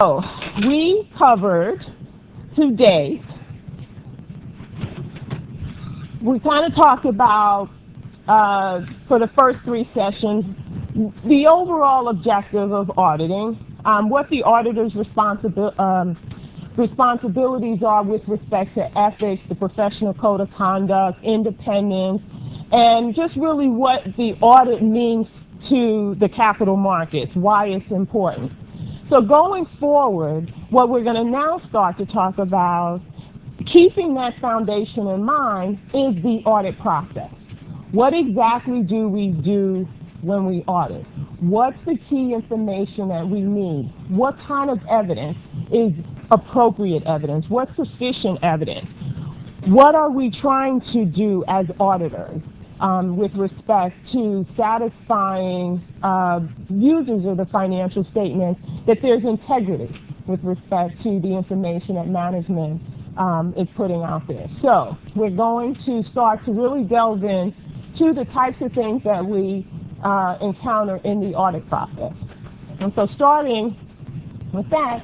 So we covered today, we kind of talked about, for the first 3 sessions, the overall objective of auditing, what the auditor's responsibilities are with respect to ethics, the professional code of conduct, independence, and just really what the audit means to the capital markets, why it's important. So going forward, what we're going to now start to talk about, keeping that foundation in mind, is the audit process. What exactly do we do when we audit? What's the key information that we need? What kind of evidence is appropriate evidence? What's sufficient evidence? What are we trying to do as auditors with respect to satisfying users of the financial statements that there's integrity with respect to the information that management is putting out there? So we're going to start to really delve into the types of things that we encounter in the audit process. And so starting with that,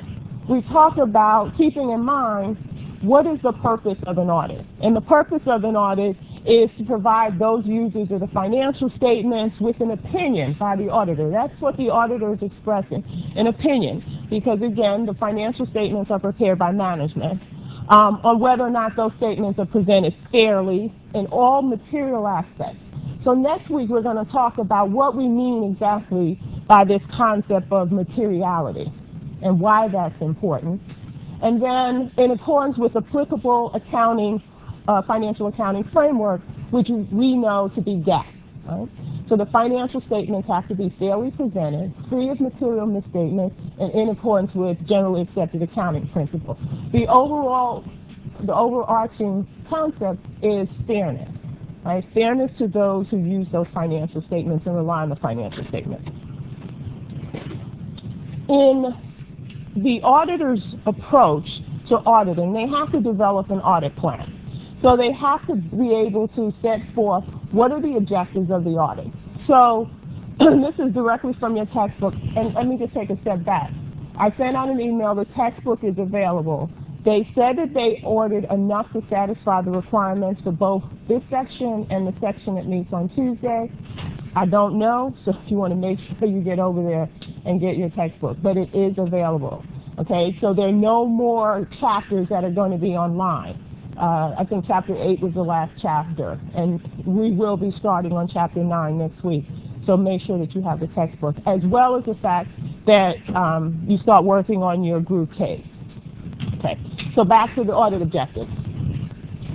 we talk about keeping in mind what is the purpose of an audit. And the purpose of an audit is to provide those users of the financial statements with an opinion by the auditor. That's what the auditor is expressing, an opinion, because again, the financial statements are prepared by management on whether or not those statements are presented fairly in all material aspects. So next week we're going to talk about what we mean exactly by this concept of materiality and why that's important. And then in accordance with applicable accounting, financial accounting framework, which we know to be GAAP. Right? So the financial statements have to be fairly presented, free of material misstatements, and in accordance with generally accepted accounting principles. The overarching concept is fairness. Right? Fairness to those who use those financial statements and rely on the financial statements. In the auditor's approach to auditing, they have to develop an audit plan. So they have to be able to set forth what are the objectives of the audit. So this is directly from your textbook, and let me just take a step back. I sent out an email, the textbook is available. They said that they ordered enough to satisfy the requirements for both this section and the section that meets on Tuesday. I don't know, so if you want to make sure you get over there and get your textbook, but it is available. Okay, so there are no more chapters that are going to be online. I think Chapter 8 was the last chapter, and we will be starting on Chapter 9 next week. So make sure that you have the textbook, as well as the fact that you start working on your group case. Okay, so back to the audit objectives.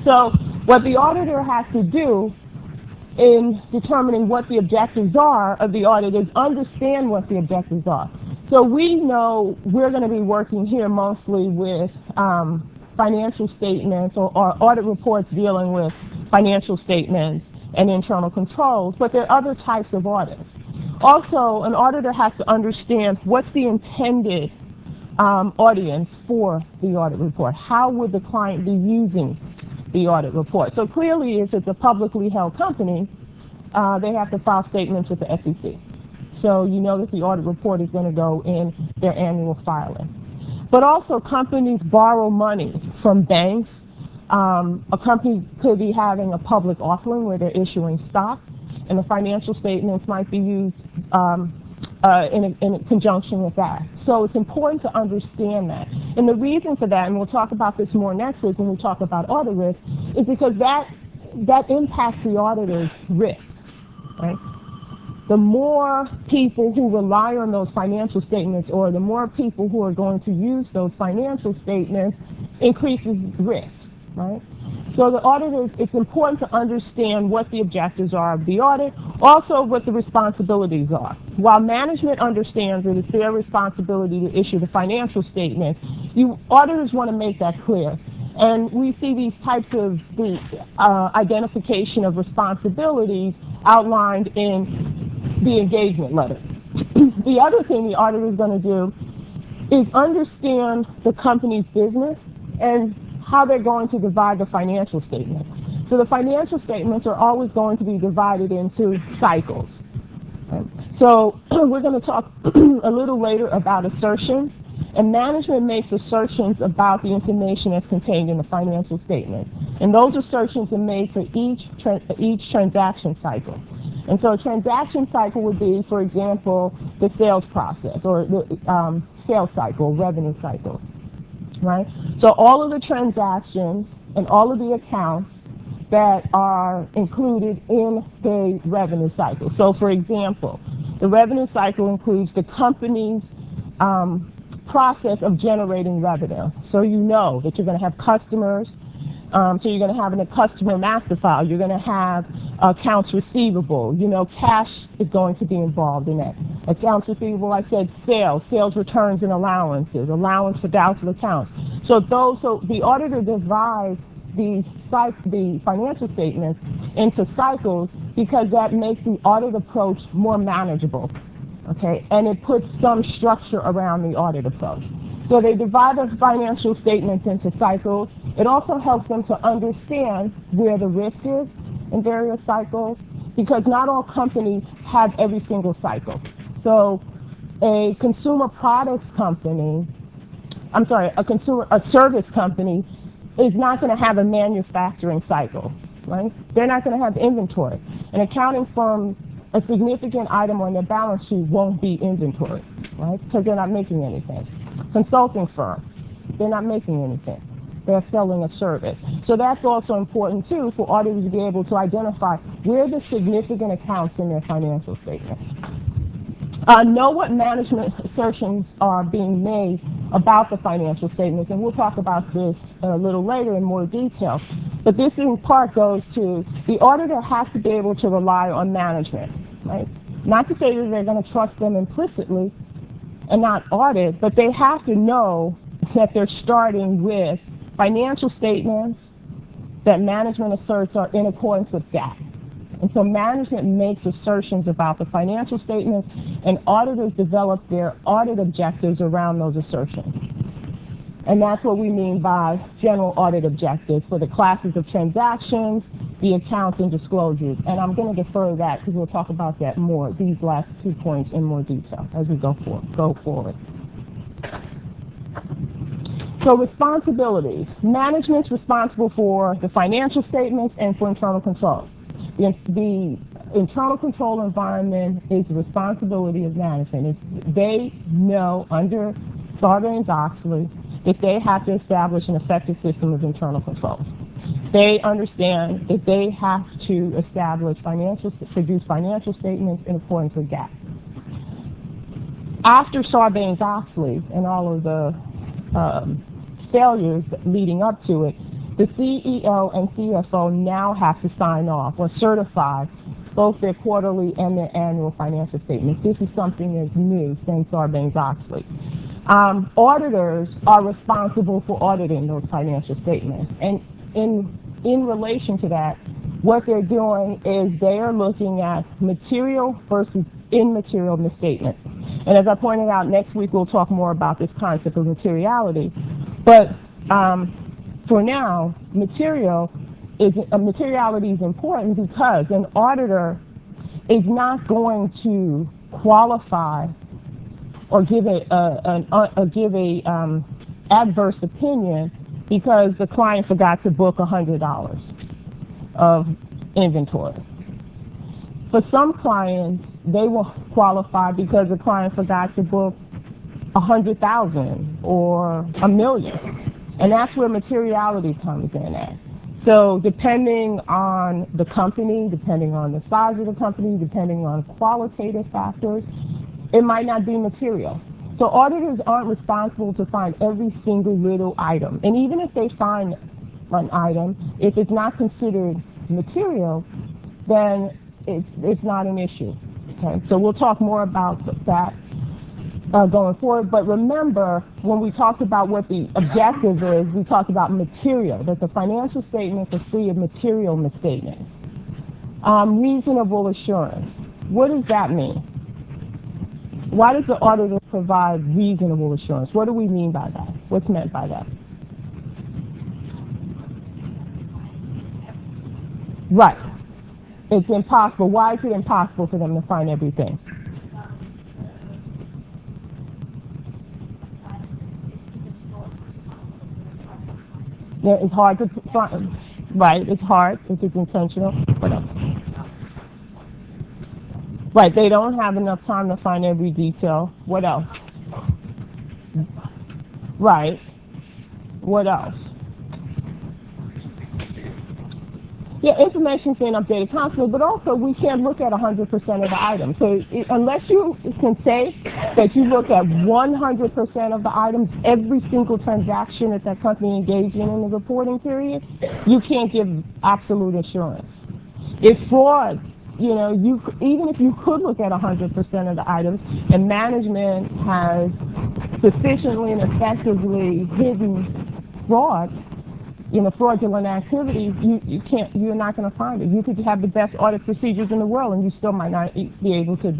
So what the auditor has to do in determining what the objectives are of the audit is understand what the objectives are. So we know we're going to be working here mostly with financial statements or audit reports dealing with financial statements and internal controls, but there are other types of audits. Also, an auditor has to understand what's the intended audience for the audit report. How would the client be using the audit report? So clearly, if it's a publicly held company, they have to file statements with the SEC. So you know that the audit report is going to go in their annual filing. But also companies borrow money from banks. A company could be having a public offering where they're issuing stock, and the financial statements might be used in conjunction with that. So it's important to understand that. And the reason for that, and we'll talk about this more next week when we talk about audit risk, is because that impacts the auditor's risk. Right? The more people who rely on those financial statements, or the more people who are going to use those financial statements, increases risk, right? So the auditors, it's important to understand what the objectives are of the audit, also what the responsibilities are. While management understands that it's their responsibility to issue the financial statement, auditors want to make that clear. And we see these types of identification of responsibilities outlined in the engagement letter. The other thing the auditor is going to do is understand the company's business and how they're going to divide the financial statements. So the financial statements are always going to be divided into cycles. Right? So we're going to talk a little later about assertions And management makes assertions about the information that's contained in the financial statement. And those assertions are made for each transaction cycle. And so a transaction cycle would be, for example, the sales process or the sales cycle, revenue cycle, right? So all of the transactions and all of the accounts that are included in the revenue cycle. So, for example, the revenue cycle includes the company's process of generating revenue. So you know that you're going to have customers. So you're going to have a customer master file. You're going to have accounts receivable. You know, cash is going to be involved in that. Accounts receivable, I said sales returns and allowances, allowance for doubtful accounts. So the auditor divides the financial statements into cycles because that makes the audit approach more manageable. Okay, and it puts some structure around the audit approach. So they divide the financial statements into cycles. It also helps them to understand where the risk is in various cycles, because not all companies have every single cycle. So a consumer products company, a service company is not going to have a manufacturing cycle, right? They're not going to have inventory. An accounting firm, a significant item on their balance sheet won't be inventory, right? Because they're not making anything. Consulting firm, they're not making anything. They're selling a service. So that's also important, too, for auditors to be able to identify where the significant accounts in their financial statements. Know what management assertions are being made about the financial statements, and we'll talk about this a little later in more detail. But this in part goes to the auditor has to be able to rely on management, right? Not to say that they're going to trust them implicitly and not audit, but they have to know that they're starting with financial statements that management asserts are in accordance with GAAP. And so management makes assertions about the financial statements, and auditors develop their audit objectives around those assertions. And that's what we mean by general audit objectives for the classes of transactions, the accounts, and disclosures. And I'm going to defer that because we'll talk about that more, these last 2 points in more detail as we go forward. So responsibilities. Management's responsible for the financial statements and for internal control. The internal control environment is the responsibility of management. They know under Sarbanes-Oxley that they have to establish an effective system of internal control. They understand that they have to produce financial statements in accordance with GAAP. After Sarbanes-Oxley and all of the failures leading up to it, the CEO and CFO now have to sign off or certify both their quarterly and their annual financial statements. This is something that's new since Sarbanes-Oxley. Auditors are responsible for auditing those financial statements. And in relation to that, what they're doing is they are looking at material versus immaterial misstatements. And as I pointed out, next week we'll talk more about this concept of materiality. But for now, materiality is important because an auditor is not going to qualify or give a adverse opinion because the client forgot to book $100 of inventory. For some clients, they will qualify because the client forgot to book 100,000 or 1 million. And that's where materiality comes in at. So depending on the company, depending on the size of the company, depending on qualitative factors, it might not be material. So auditors aren't responsible to find every single little item. And even if they find an item, if it's not considered material, then it's not an issue. Okay? So we'll talk more about that going forward. But remember, when we talked about what the objective is, we talked about material, that the financial statements are free of material misstatements. Reasonable assurance. What does that mean? Why does the auditor provide reasonable assurance? What do we mean by that? What's meant by that? Right. It's impossible. Why is it impossible for them to find everything? Yeah, it's hard to find. Right, it's hard if it's intentional. What else? Right, they don't have enough time to find every detail. What else? Right. What else? Yeah, information's being updated constantly, but also we can't look at 100% of the items. So unless you can say that you look at 100% of the items, every single transaction that that company engaged in the reporting period, you can't give absolute assurance. If fraud, even if you could look at 100% of the items, and management has sufficiently and effectively hidden fraud, fraudulent activities, you're not going to find it. You could have the best audit procedures in the world, and you still might not be able to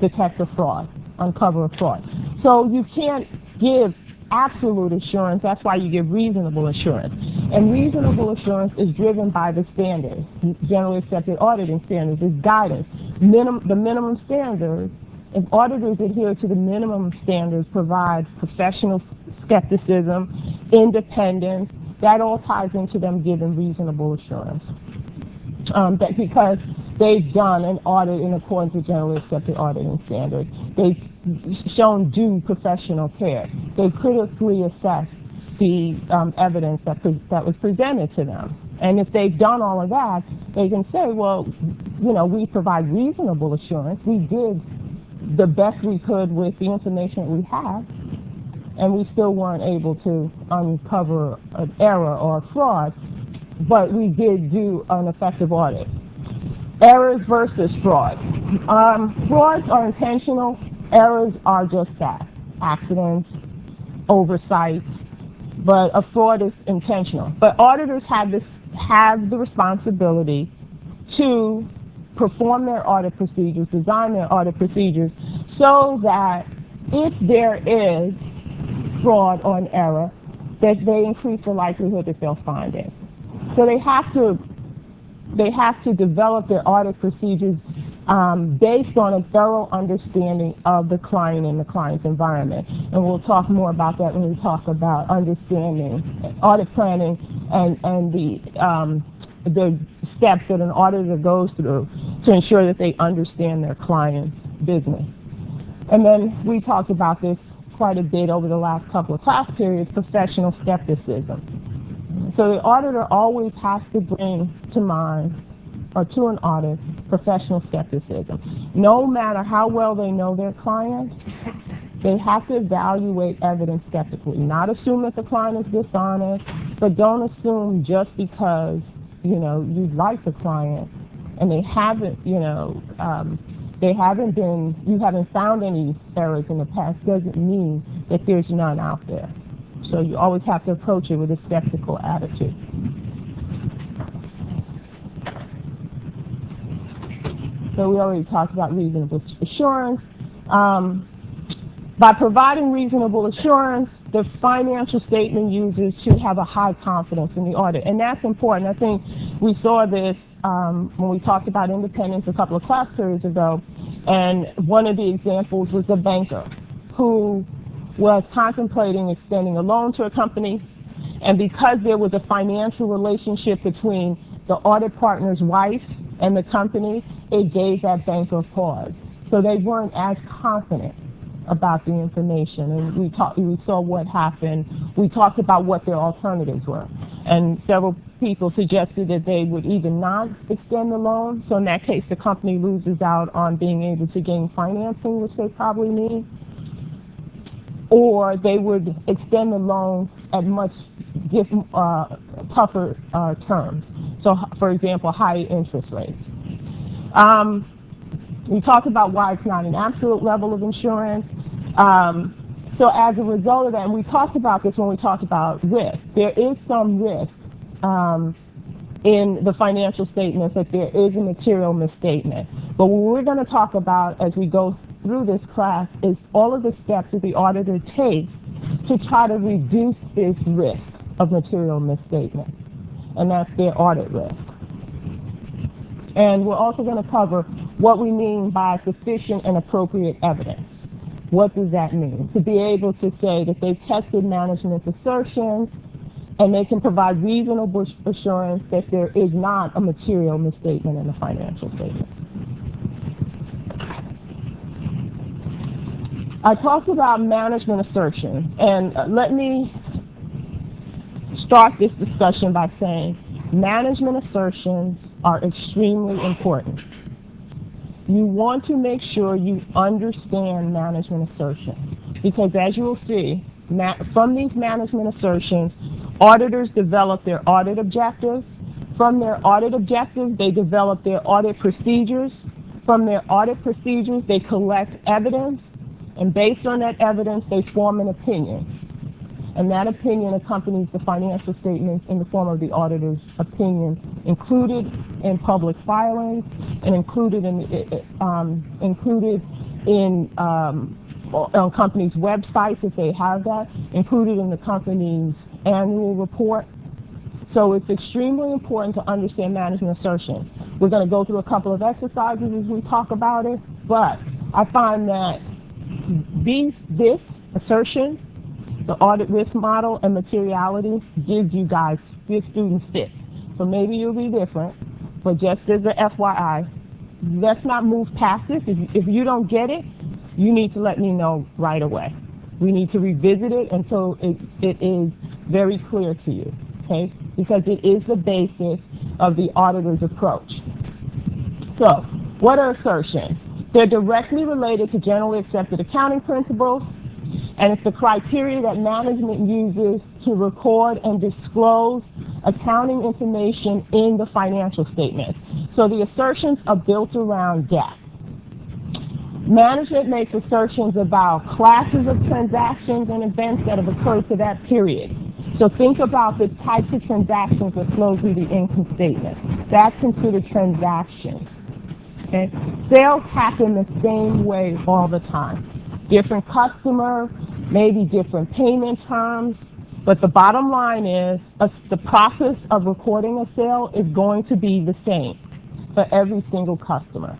detect a fraud, uncover a fraud. So you can't give absolute assurance. That's why you give reasonable assurance. And reasonable assurance is driven by the standards, generally accepted auditing standards, is guidance. The minimum standards, if auditors adhere to the minimum standards, provide professional skepticism, independence, that all ties into them giving reasonable assurance. That because they've done an audit in accordance with generally accepted auditing standards. They've shown due professional care. They critically assessed the evidence that was presented to them. And if they've done all of that, they can say, well, we provide reasonable assurance. We did the best we could with the information that we have, and we still weren't able to uncover an error or a fraud, but we did do an effective audit. Errors versus fraud. Frauds are intentional. Errors are just that, accidents, oversight, but a fraud is intentional. But auditors have the responsibility to perform their audit procedures, design their audit procedures, so that if there is fraud or an error, that they increase the likelihood that they'll find it. So they have to develop their audit procedures based on a thorough understanding of the client and the client's environment. And we'll talk more about that when we talk about understanding audit planning and the steps that an auditor goes through to ensure that they understand their client's business. And then we talked about this quite a bit over the last couple of class periods, professional skepticism. So the auditor always has to bring to mind, or to an audit, professional skepticism. No matter how well they know their client, they have to evaluate evidence skeptically. Not assume that the client is dishonest, but don't assume just because, you like the client and they haven't, you haven't found any errors in the past, doesn't mean that there's none out there. So you always have to approach it with a skeptical attitude. So we already talked about reasonable assurance. By providing reasonable assurance, the financial statement users should have a high confidence in the audit. And that's important. I think we saw this when we talked about independence a couple of class periods ago. And one of the examples was a banker who was contemplating extending a loan to a company. And because there was a financial relationship between the audit partner's wife and the company, it gave that banker pause. So they weren't as confident about the information, and we saw what happened. We talked about what their alternatives were, and several people suggested that they would either not extend the loan, so in that case the company loses out on being able to gain financing, which they probably need, or they would extend the loan at much tougher terms. So, for example, high interest rates. We talked about why it's not an absolute level of insurance. So as a result of that, and we talked about this when we talked about risk, there is some risk in the financial statements that there is a material misstatement. But what we're going to talk about as we go through this class is all of the steps that the auditor takes to try to reduce this risk of material misstatement, and that's their audit risk. And we're also going to cover what we mean by sufficient and appropriate evidence. What does that mean? To be able to say that they've tested management's assertions, and they can provide reasonable assurance that there is not a material misstatement in the financial statement. I talked about management assertions, and let me start this discussion by saying management assertions are extremely important. You want to make sure you understand management assertions, because as you will see, from these management assertions, auditors develop their audit objectives. From their audit objectives, they develop their audit procedures. From their audit procedures, they collect evidence, and based on that evidence, they form an opinion. And that opinion accompanies the financial statements in the form of the auditor's opinion, included in public filings and included on companies' websites if they have that, included in the company's annual report. So it's extremely important to understand management assertions. We're going to go through a couple of exercises as we talk about it, but I find that this assertion, the audit risk model, and materiality gives students fits. So maybe you'll be different, but just as an FYI, let's not move past this. If you don't get it, you need to let me know right away. We need to revisit it until it is very clear to you, okay? Because it is the basis of the auditor's approach. So, what are assertions? They're directly related to generally accepted accounting principles, and it's the criteria that management uses to record and disclose accounting information in the financial statements. So the assertions are built around GAAP. Management makes assertions about classes of transactions and events that have occurred for that period. So think about the types of transactions that flow through the income statement. That's considered transactions. Okay? Sales happen the same way all the time. Different customer, maybe different payment terms, but the bottom line is the process of recording a sale is going to be the same for every single customer.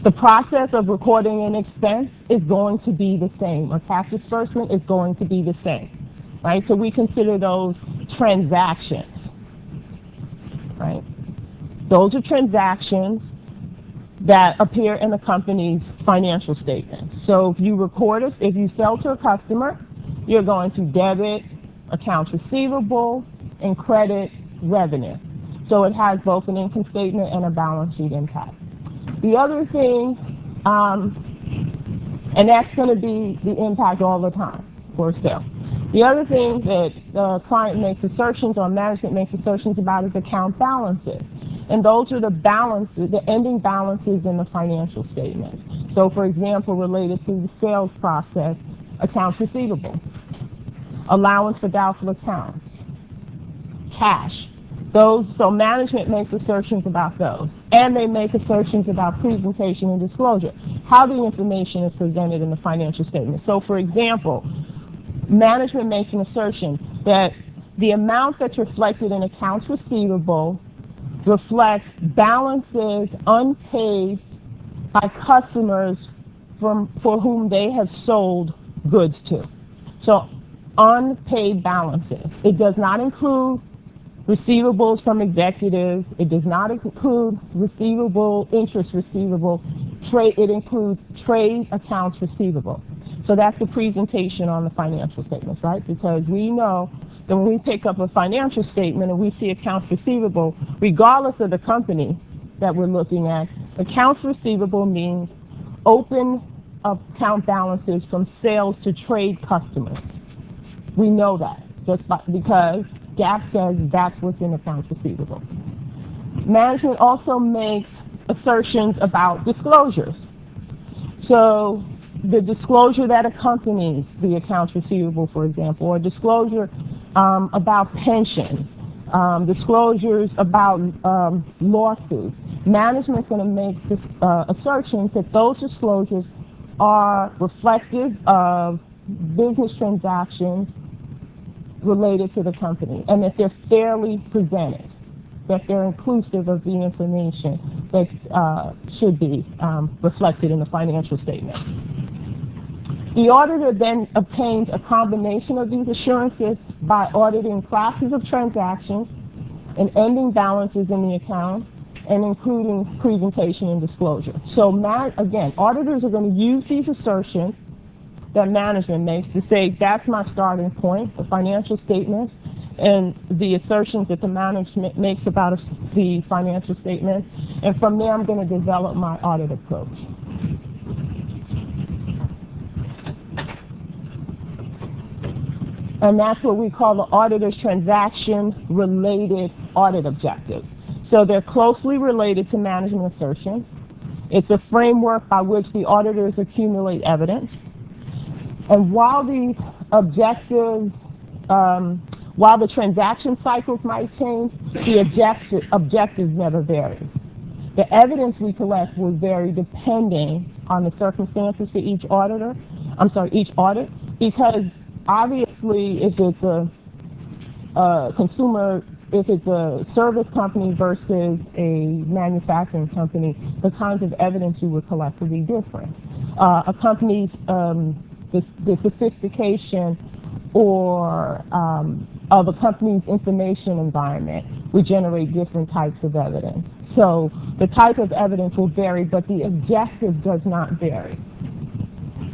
The process of recording an expense is going to be the same. A cash disbursement is going to be the same, right? So we consider those transactions, right? Those are transactions that appear in the company's financial statement. So if you sell to a customer, you're going to debit accounts receivable and credit revenue. So it has both an income statement and a balance sheet impact. The other thing, and that's going to be the impact all the time for a sale. The other thing that the client makes assertions or management makes assertions about is account balances. And those are the balances, the ending balances in the financial statement. So, for example, related to the sales process, accounts receivable, allowance for doubtful accounts, cash. So management makes assertions about those. And they make assertions about presentation and disclosure, how the information is presented in the financial statement. So, for example, management makes an assertion that the amount that's reflected in accounts receivable reflects balances unpaid by customers for whom they have sold goods to. So unpaid balances. It does not include receivables from executives. It does not include interest receivable. It includes trade accounts receivable. So that's the presentation on the financial statements, right? Because we know that when we pick up a financial statement and we see accounts receivable, regardless of the company that we're looking at, accounts receivable means open account balances from sales to trade customers. We know that because GAAP says that's what's in accounts receivable. Management also makes assertions about disclosures. So the disclosure that accompanies the accounts receivable, for example, or disclosure about pensions, disclosures about lawsuits. Management's going to make assertions that those disclosures are reflective of business transactions related to the company, and that they're fairly presented, that they're inclusive of the information that should be reflected in the financial statement. The auditor then obtains a combination of these assurances by auditing classes of transactions and ending balances in the account, and including presentation and disclosure. So again, auditors are going to use these assertions that management makes to say, that's my starting point, the financial statements, and the assertions that the management makes about the financial statements, and from there I'm going to develop my audit approach. And that's what we call the auditor's transaction-related audit objectives. So they're closely related to management assertions. It's a framework by which the auditors accumulate evidence. And while the objectives, while the transaction cycles might change, the objectives never vary. The evidence we collect will vary depending on the circumstances for each audit, because obviously, if it's a consumer, if it's a service company versus a manufacturing company, the kinds of evidence you would collect would be different. A company's the sophistication or of a company's information environment would generate different types of evidence. So the type of evidence will vary, but the objective does not vary.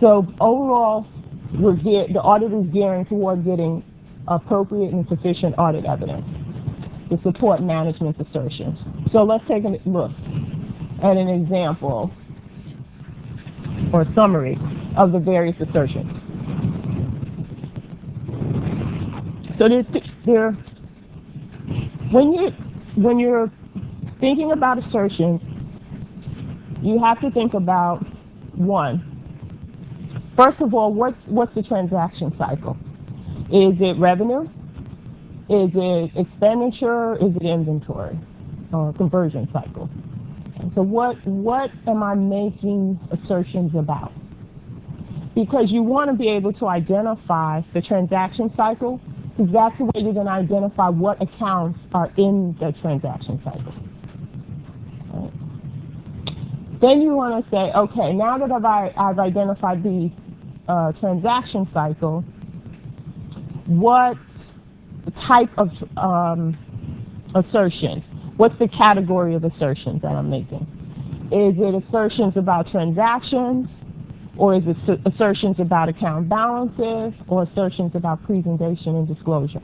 So overall, the auditor is gearing toward getting appropriate and sufficient audit evidence to support management's assertions. So let's take a look at an example or a summary of the various assertions. So when you're thinking about assertions, you have to think about one. First of all, what's the transaction cycle? Is it revenue? Is it expenditure? Is it inventory or conversion cycle? And so what am I making assertions about? Because you want to be able to identify the transaction cycle, because that's the way you're going to identify what accounts are in the transaction cycle. Right. Then you want to say, okay, now that I've identified the transaction cycle, what type of assertions? What's the category of assertions that I'm making? Is it assertions about transactions, or is it assertions about account balances, or assertions about presentation and disclosure?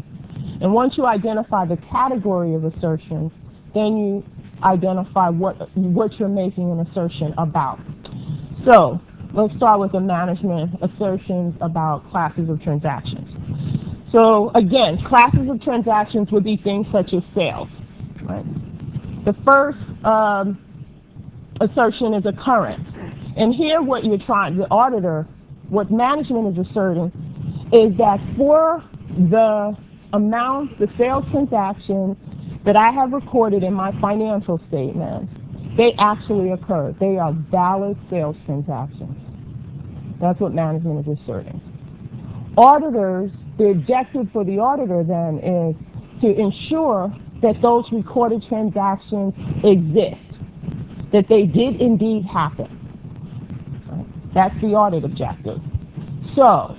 And once you identify the category of assertions, then you identify what you're making an assertion about. So let's start with the management assertions about classes of transactions. So again, classes of transactions would be things such as sales. Right? The first assertion is occurrence. And here what what management is asserting is that for the amount, the sales transactions that I have recorded in my financial statement, they actually occurred. They are valid sales transactions. That's what management is asserting. Auditors, the objective for the auditor then is to ensure that those recorded transactions exist, that they did indeed happen. That's the audit objective. So,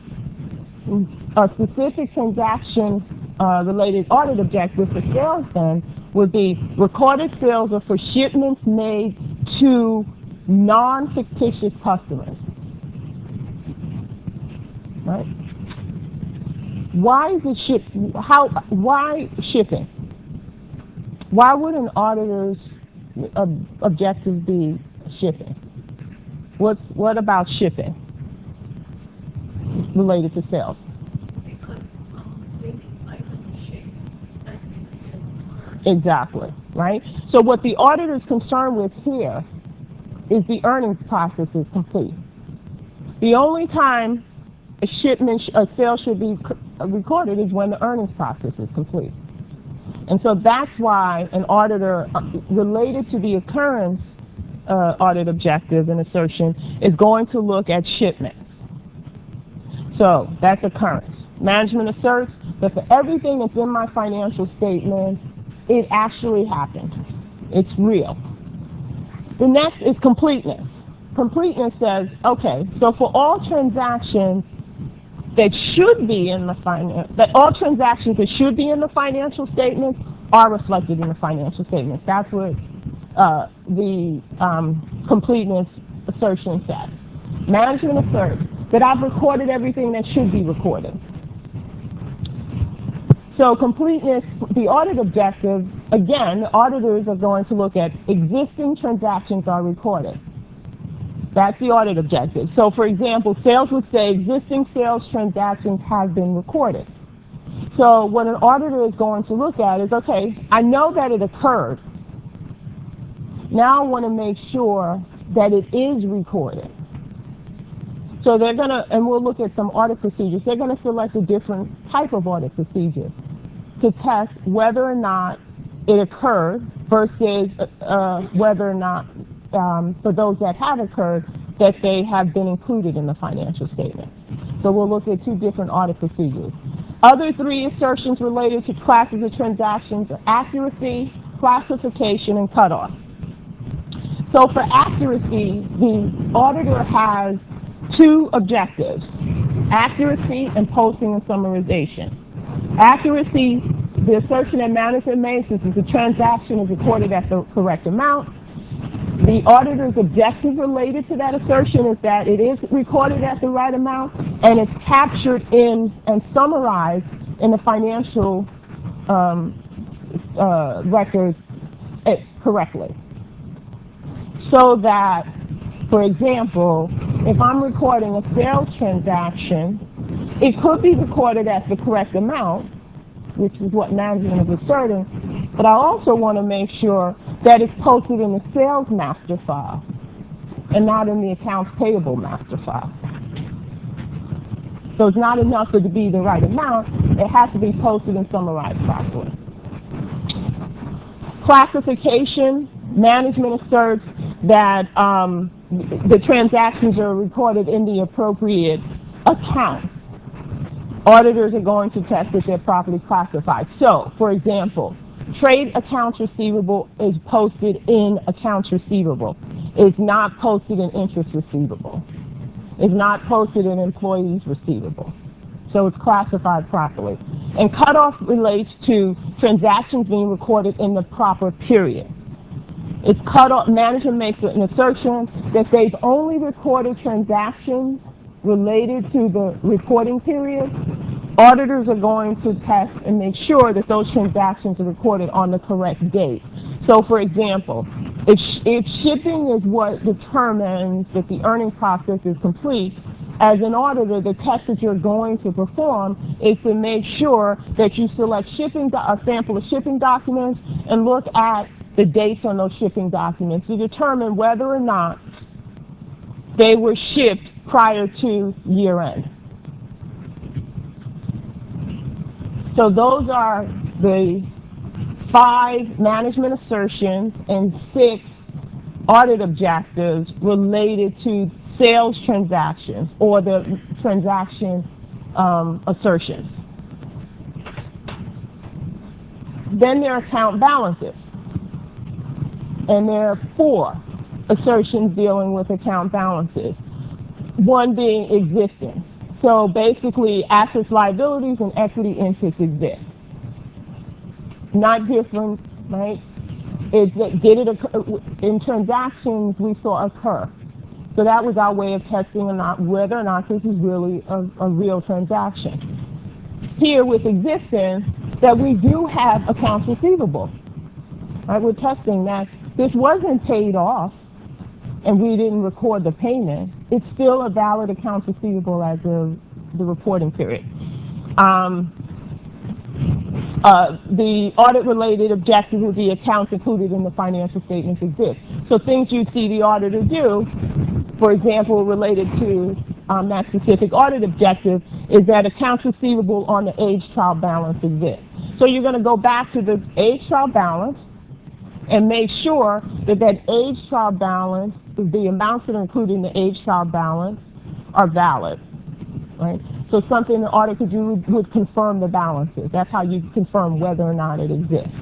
a specific transaction-related audit objective for sales then would be recorded sales are for shipments made to non-fictitious customers. Right? Why is it why shipping? Why would an auditor's objective be shipping? What about shipping related to sales? Exactly, right? So what the auditor is concerned with here is the earnings process is complete. The only time a sale should be recorded is when the earnings process is complete. And so that's why an auditor related to the occurrence audit objective and assertion is going to look at shipments. So that's occurrence. Management asserts that for everything that's in my financial statement, it actually happened. It's real. The next is completeness. completeness says, okay, so for all transactions that should be in the all transactions that should be in the financial statements are reflected in the financial statements. That's what the completeness assertion says. Management asserts that I've recorded everything that should be recorded. So completeness, the audit objective, again, auditors are going to look at existing transactions are recorded. That's the audit objective. So for example, sales would say existing sales transactions have been recorded. So what an auditor is going to look at is, okay, I know that it occurred. Now I want to make sure that it is recorded. So they're going to, and we'll look at some audit procedures, they're going to select a different type of audit procedure to test whether or not it occurred versus whether or not, for those that have occurred, that they have been included in the financial statement. So we'll look at two different audit procedures. Other three assertions related to classes of transactions are accuracy, classification, and cutoff. So for accuracy, the auditor has two objectives: accuracy and posting and summarization. Accuracy, the assertion that management makes is that the transaction is recorded at the correct amount. The auditor's objective related to that assertion is that it is recorded at the right amount and it's captured in and summarized in the financial records correctly. So that, for example, if I'm recording a sales transaction, it could be recorded at the correct amount, which is what management is asserting, but I also want to make sure that it's posted in the sales master file and not in the accounts payable master file. So it's not enough for it to be the right amount, it has to be posted and summarized properly. Classification, management asserts that the transactions are recorded in the appropriate account. Auditors are going to test that they're properly classified. So, for example, trade accounts receivable is posted in accounts receivable. It's not posted in interest receivable. It's not posted in employees receivable. So it's classified properly. And cutoff relates to transactions being recorded in the proper period. It's cut off. Management makes an assertion that they've only recorded transactions related to the reporting period. Auditors are going to test and make sure that those transactions are recorded on the correct date. So, for example, if shipping is what determines that the earning process is complete, as an auditor, the test that you're going to perform is to make sure that you select a sample of shipping documents and look at the dates on those shipping documents to determine whether or not they were shipped prior to year end. So those are the 5 management assertions and 6 audit objectives related to sales transactions or the transaction assertions. Then there are account balances. And there are 4 assertions dealing with account balances, one being existing. So basically, assets, liabilities, and equity interests exist. Not different, right? In transactions we saw occur. So that was our way of testing whether or not this is really a real transaction. Here with existing, that we do have accounts receivable. Right? We're testing that this wasn't paid off and we didn't record the payment. It's still a valid accounts receivable as of the reporting period. The audit-related objectives with the accounts included in the financial statements exist. So things you'd see the auditor do, for example, related to that specific audit objective, is that accounts receivable on the age trial balance exists. So you're going to go back to the age trial balance and make sure that age trial balance, the amounts that are included in the age trial balance, are valid. Right? So something the audit could do would confirm the balances. That's how you confirm whether or not it exists.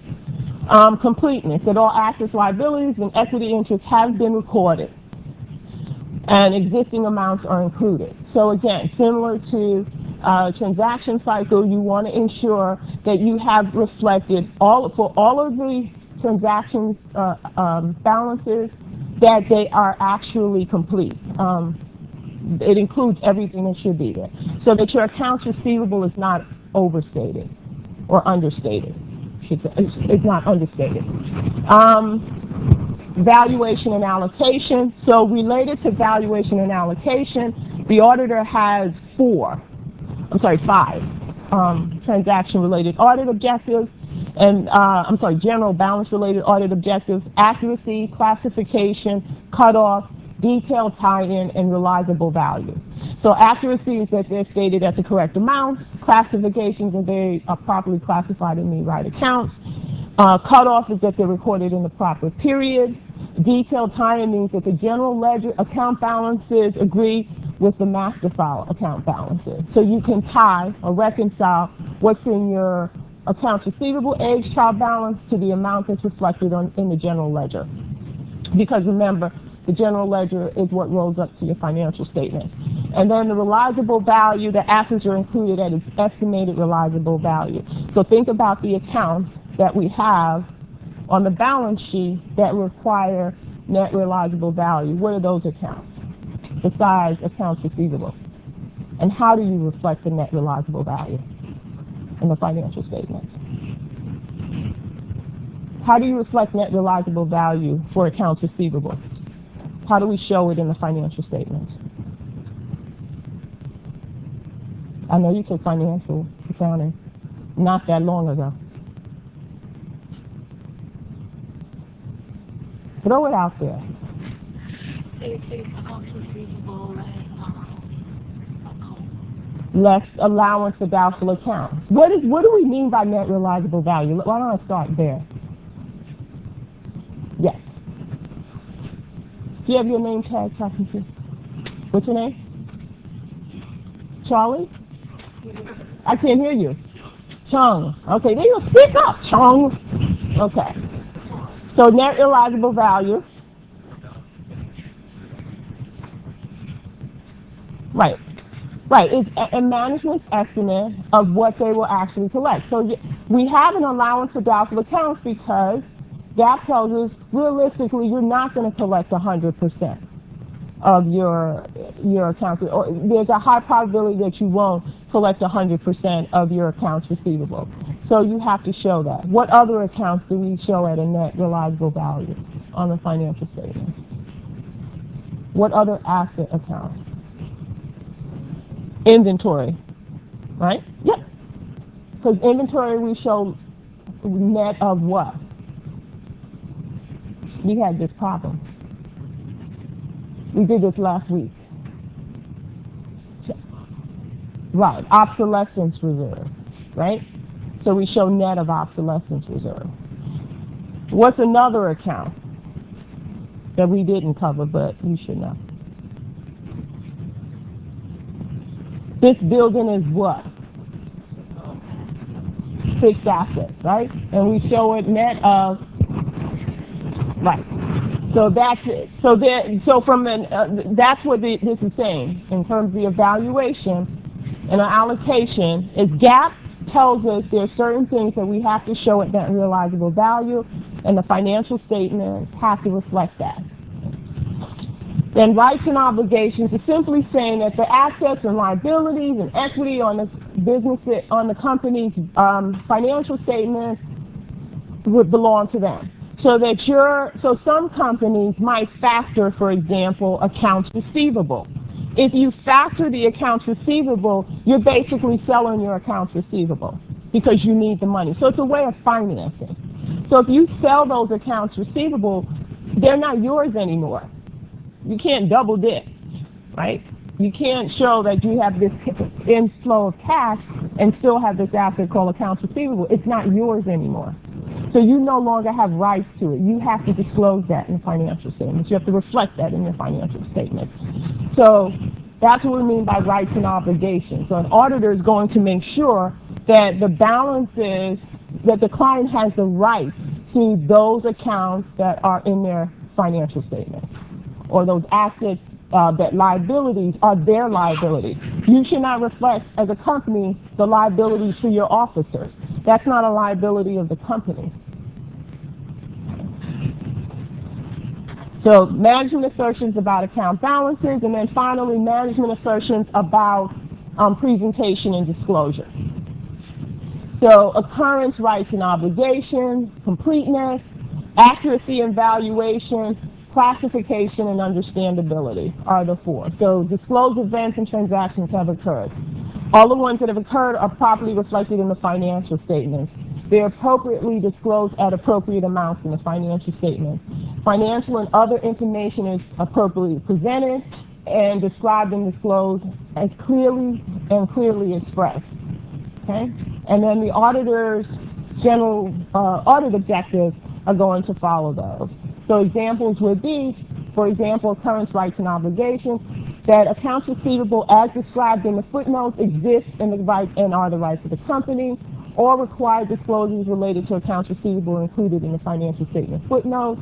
Completeness, that all assets, liabilities, and equity interests have been recorded. and existing amounts are included. So again, similar to transaction cycle, you want to ensure that you have reflected for all of the transactions balances that they are actually complete. It includes everything that should be there, so that your accounts receivable is not overstated or understated. It's not understated. Valuation and allocation. So related to valuation and allocation, the auditor has five transaction-related audit objectives, and general balance-related audit objectives: accuracy, classification, cutoff, detailed tie-in, and realizable value. So accuracy is that they're stated at the correct amount. Classifications are they are properly classified in the right accounts. Cutoff is that they're recorded in the proper period. Detailed tie-in means that the general ledger account balances agree with the master file account balances. So you can tie or reconcile what's in your accounts receivable age trial balance to the amount that's reflected in the general ledger. Because remember, the general ledger is what rolls up to your financial statement. And then the realizable value, the assets are included at its estimated realizable value. So think about the accounts that we have on the balance sheet that require net realizable value. What are those accounts besides accounts receivable? And how do you reflect the net realizable value in the financial statement? How do you reflect net realizable value for accounts receivable? How do we show it in the financial statements? I know you took financial accounting not that long ago. Throw it out there. Less allowance for doubtful accounts. What do we mean by net realizable value? Why don't I start there? Yes. Do you have your name tag talking to? What's your name? Charlie? I can't hear you. Chung. Okay, there you go. Speak up, Chung. Okay. So net realizable value. Right. It's a management's estimate of what they will actually collect. So we have an allowance for doubtful accounts because that tells us realistically you're not going to collect 100% of your accounts. Or there's a high probability that you won't collect 100% of your accounts receivable. So you have to show that. What other accounts do we show at a net realizable value on the financial statement? What other asset accounts? Inventory, right? Yep. Because inventory we show net of what? We had this problem. We did this last week. Right, obsolescence reserve, right? So we show net of obsolescence reserve. What's another account that we didn't cover, but you should know? This building is what? Fixed assets, right? And we show it net of, right. So that's it. So from that's what this is saying in terms of the evaluation and our allocation. Is GAAP tells us there are certain things that we have to show at net realizable value, and the financial statements have to reflect that. Then rights and obligations is simply saying that the assets and liabilities and equity on the business, on the company's financial statements would belong to them. So some companies might factor, for example, accounts receivable. If you factor the accounts receivable, you're basically selling your accounts receivable because you need the money. So it's a way of financing. So if you sell those accounts receivable, they're not yours anymore. You can't double dip, right? You can't show that you have this inflow of cash and still have this asset called accounts receivable. It's not yours anymore. So you no longer have rights to it. You have to disclose that in financial statements. You have to reflect that in your financial statements. So that's what we mean by rights and obligations. So an auditor is going to make sure that the balances, that the client has the right to those accounts that are in their financial statements, or those assets that liabilities are their liabilities. You should not reflect, as a company, the liabilities to your officers. That's not a liability of the company. So management assertions about account balances, and then finally management assertions about presentation and disclosure. So occurrence, rights, and obligations, completeness, accuracy and valuation, classification, and understandability are the four. So disclosed events and transactions have occurred. All the ones that have occurred are properly reflected in the financial statements. They're appropriately disclosed at appropriate amounts in the financial statement. Financial and other information is appropriately presented and described and disclosed as clearly expressed. Okay? And then the auditor's general audit objectives are going to follow those. So examples would be, for example, occurrence, rights, and obligations, that accounts receivable as described in the footnotes exist and are the rights of the company, or required disclosures related to accounts receivable included in the financial statement footnotes.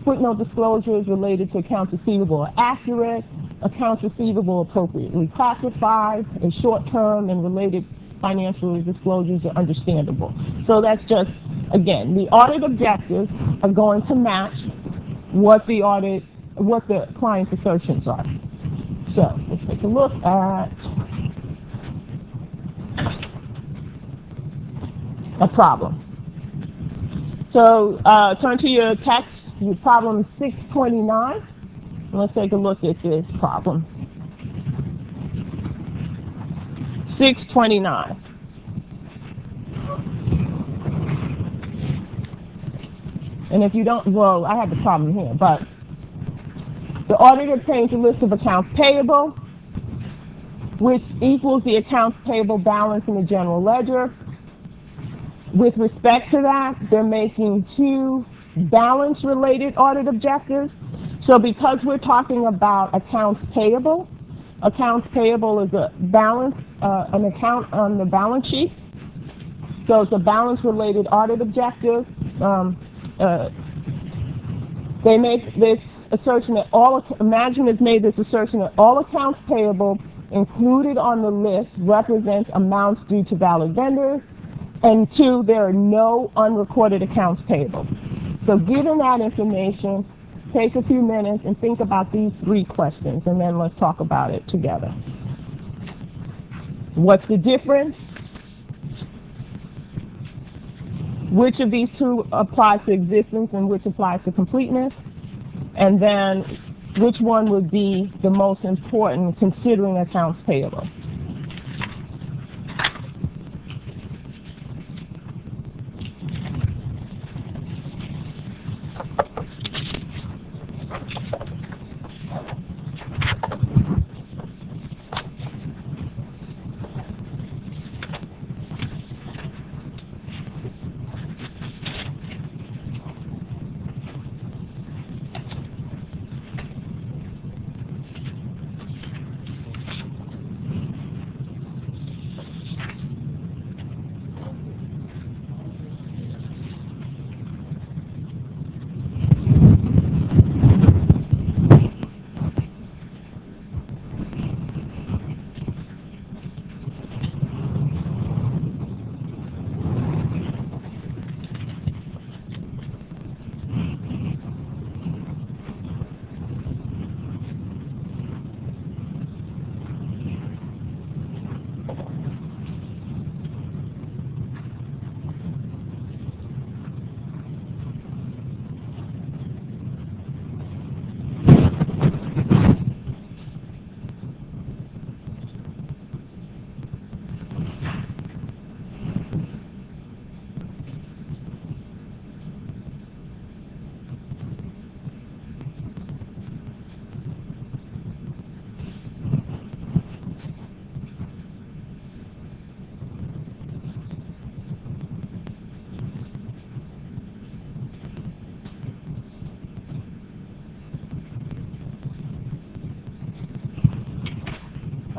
Footnote disclosures related to accounts receivable are accurate. Accounts receivable appropriately classified as short-term, and related financial disclosures are understandable. So that's just, again, the audit objectives are going to match what the client's assertions are. So let's take a look at a problem. So turn to your text, your problem 629, and let's take a look at this problem. 629. And if you don't, well, I have the problem here, but the auditor obtains a list of accounts payable, which equals the accounts payable balance in the general ledger. With respect to that, they're making two balance-related audit objectives. So because we're talking about accounts payable is a balance, an account on the balance sheet. So it's a balance-related audit objective. They make this assertion that management has made this assertion that all accounts payable included on the list represents amounts due to valid vendors, and two, there are no unrecorded accounts payable. So given that information, take a few minutes and think about these three questions, and then let's talk about it together. What's the difference? Which of these two applies to existence and which applies to completeness? And then which one would be the most important considering accounts payable?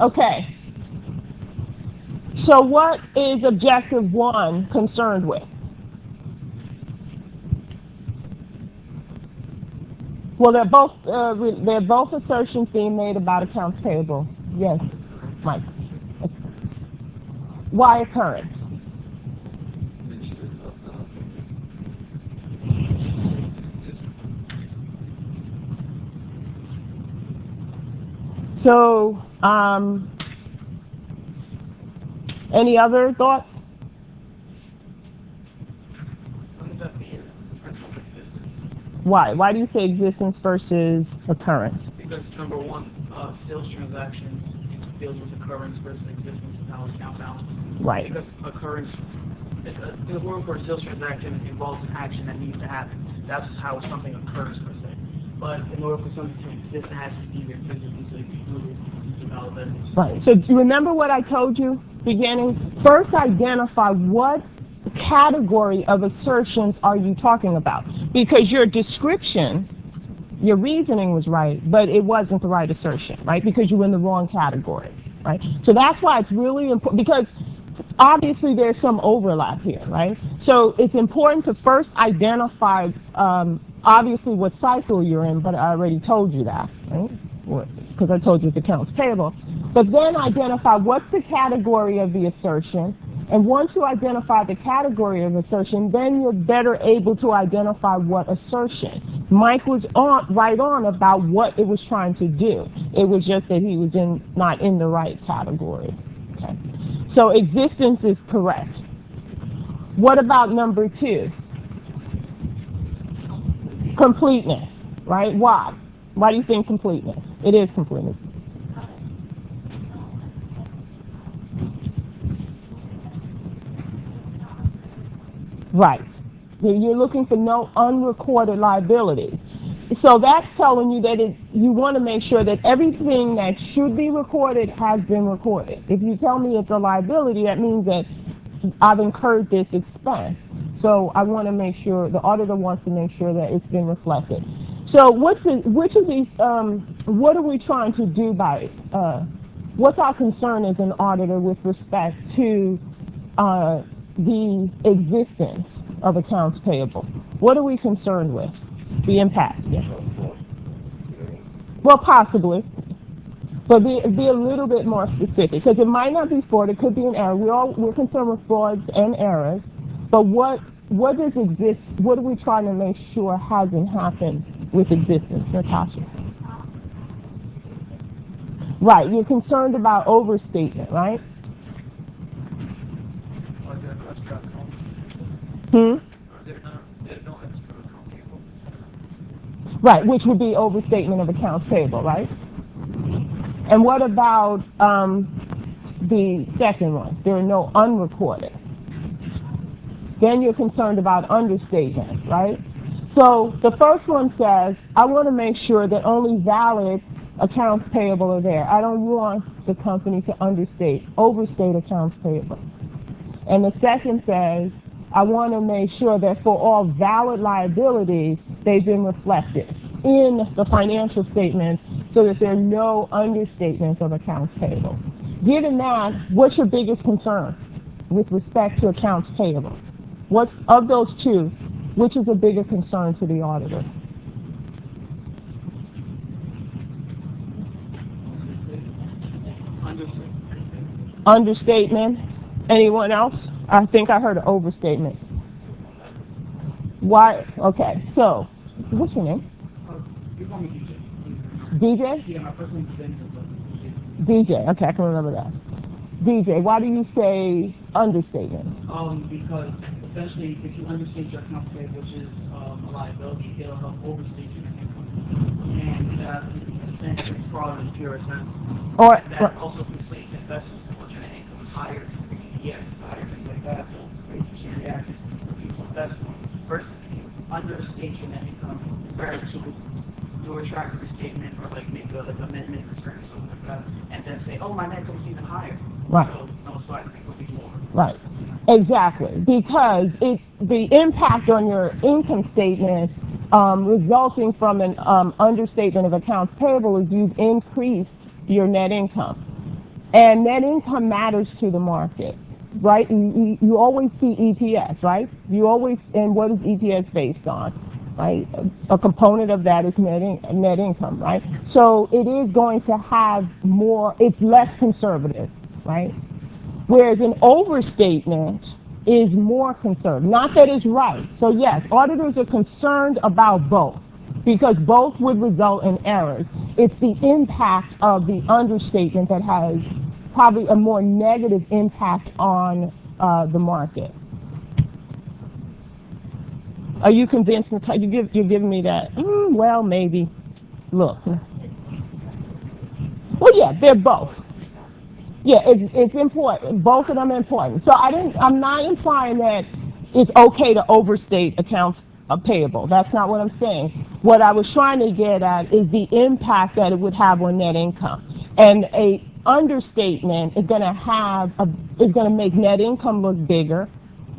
Okay, so what is objective one concerned with? Well, they're both assertions being made about accounts payable. Yes, Mike. Why occurrence? So, any other thoughts? Why? Why do you say existence versus occurrence? Because number one, sales transactions deals with occurrence versus existence of how account balance. Right. Because occurrence, in order for a sales transaction involves an action that needs to happen. That's how something occurs per se. But in order for something to exist, it has to be there physically, so you can do it to develop it. Right. So do you remember what I told you beginning? First, identify what category of assertions are you talking about? Because your description, your reasoning was right, but it wasn't the right assertion, right? Because you were in the wrong category, right? So that's why it's really important, because obviously there's some overlap here, right? So it's important to first identify, obviously, what cycle you're in, but I already told you that, right? Because I told you it's accounts payable. But then identify what's the category of the assertion. And once you identify the category of assertion, then you're better able to identify what assertion. Mike was right on about what it was trying to do. It was just that he was not in the right category. Okay. So existence is correct. What about number two? Completeness, right? Why? Why do you think completeness? It is completeness. Right. You're looking for no unrecorded liability. So that's telling you that you want to make sure that everything that should be recorded has been recorded. If you tell me it's a liability, that means that I've incurred this expense. So I want to make sure, the auditor wants to make sure that it's been reflected. So which of these, what are we trying to do by, what's our concern as an auditor with respect to the existence of accounts payable? What are we concerned with? The impact. Yeah. Well, possibly. But be a little bit more specific, because it might not be fraud, it could be an error. We're concerned with frauds and errors, but what does exist, what are we trying to make sure hasn't happened with existence, Natasha? Right, you're concerned about overstatement, right? Right, which would be overstatement of accounts payable, right? And what about the second one? There are no unrecorded. Then you're concerned about understatement, right? So the first one says, I want to make sure that only valid accounts payable are there. I don't want the company to overstate accounts payable. And the second says, I want to make sure that for all valid liabilities, they've been reflected in the financial statements so that there are no understatements of accounts payable. Given that, what's your biggest concern with respect to accounts payable? What's, of those two, which is a bigger concern to the auditor? Understatement. Anyone else? I think I heard an overstatement. Why? Okay, so, what's your name? You call me DJ. DJ? Yeah, my first name's Ben. DJ, okay, I can remember that. DJ, why do you say understatement? Because essentially, if you understate your accounts payable, which is a liability, it'll help overstate your income. And essentially, fraud in pure sense. Or that also conflates investments, which your income is higher. Yes, higher things like that. So you react to people's investment. First, understate your net income prior to do a tracker statement or like make a amendment return or something like that, and then say, oh, my net income's even higher. Right. So I think it'll be more. Right. Exactly. Because the impact on your income statement resulting from an understatement of accounts payable is you've increased your net income. And net income matters to the market, right? You always see EPS, right? You always, and what is EPS based on? right? A component of that is net income, right? So it is going to have more, it's less conservative, right? Whereas an overstatement is more conservative. Not that it's right. So yes, auditors are concerned about both, because both would result in errors. It's the impact of the understatement that has probably a more negative impact on the market. Are you convinced? You're giving me that? Well, maybe. Look. Well, yeah, they're both. Yeah, it's important. Both of them are important. So I'm not implying that it's okay to overstate accounts payable. That's not what I'm saying. What I was trying to get at is the impact that it would have on net income. And a understatement is going to make net income look bigger,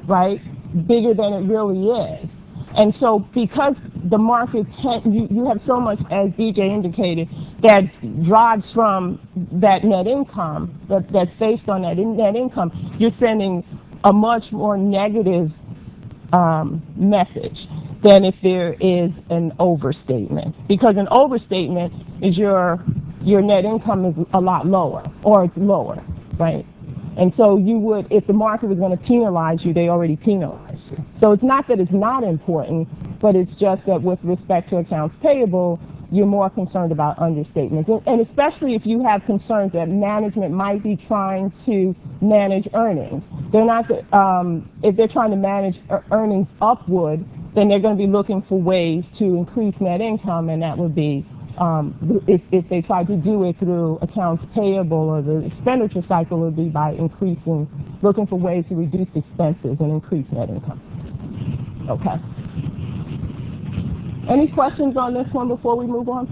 right? Bigger than it really is. And so because the market you have so much, as DJ indicated, that drives from that net income, that's based on that net income, you're sending a much more negative message than if there is an overstatement. Because an overstatement is your net income is a lot lower, or it's lower, right? And so you would, if the market was going to penalize you, they already penalized you. So it's not that it's not important, but it's just that with respect to accounts payable, you're more concerned about understatements. And especially if you have concerns that management might be trying to manage earnings. They're not, if they're trying to manage earnings upward, then they're going to be looking for ways to increase net income, and that would be if they try to do it through accounts payable, or the expenditure cycle would be by looking for ways to reduce expenses and increase net income. Okay. Any questions on this one before we move on?